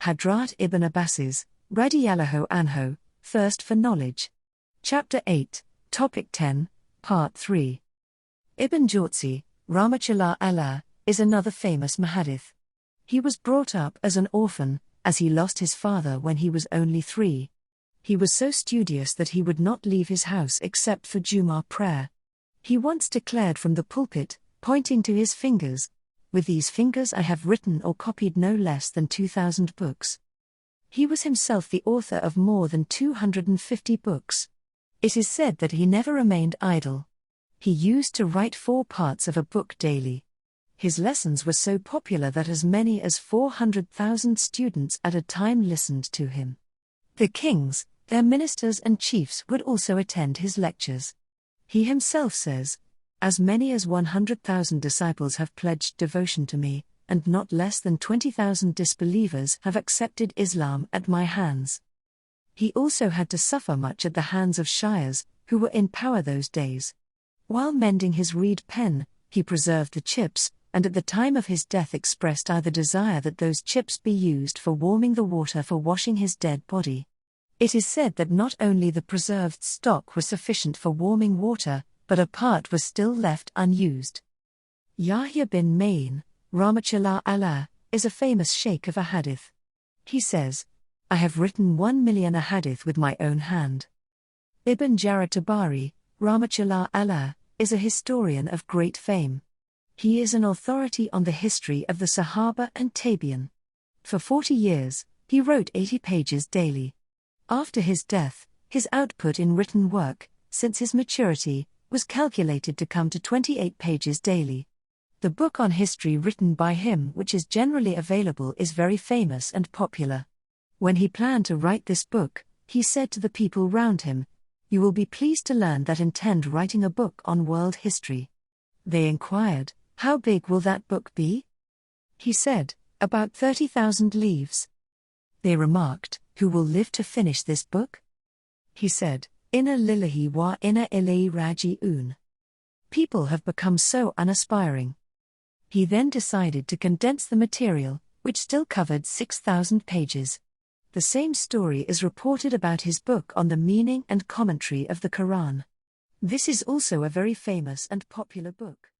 Hadrat Ibn Abbas's, radiyallahu anhu, thirst for knowledge. Chapter 8, Topic 10, Part 3. Ibn Jawzi, rahmatullah alayh, is another famous muhaddith. He was brought up as an orphan, as he lost his father when he was only 3. He was so studious that he would not leave his house except for Jummah prayer. He once declared from the pulpit, pointing to his fingers, "With these fingers I have written or copied no less than 2,000 books." He was himself the author of more than 250 books. It is said that he never remained idle. He used to write 4 parts of a book daily. His lessons were so popular that as many as 400,000 students at a time listened to him. The kings, their ministers and chiefs would also attend his lectures. He himself says, "As many as 100,000 disciples have pledged devotion to me, and not less than 20,000 disbelievers have accepted Islam at my hands." He also had to suffer much at the hands of Shias, who were in power those days. While mending his reed pen, he preserved the chips, and at the time of his death expressed the desire that those chips be used for warming the water for washing his dead body. It is said that not only the preserved stock was sufficient for warming water, but a part was still left unused. Yahya bin Ma'in, rahmatullah alayh, is a famous sheikh of a hadith. He says, "I have written 1,000,000 ahadith with my own hand." Ibn Jarir Tabari, rahmatullah alayh, is a historian of great fame. He is an authority on the history of the Sahaba and Tabi'in. For 40 years, he wrote 80 pages daily. After his death, his output in written work, since his maturity, was calculated to come to 28 pages daily. The book on history written by him, which is generally available, is very famous and popular. When he planned to write this book, he said to the people round him, "You will be pleased to learn that I intend writing a book on world history." They inquired, "How big will that book be?" He said, "About 30,000 leaves." They remarked, "Who will live to finish this book?" He said, "Inna lillahi wa inna ilayhi raji'un." People have become so unaspiring. He then decided to condense the material, which still covered 6,000 pages. The same story is reported about his book on the meaning and commentary of the Quran. This is also a very famous and popular book.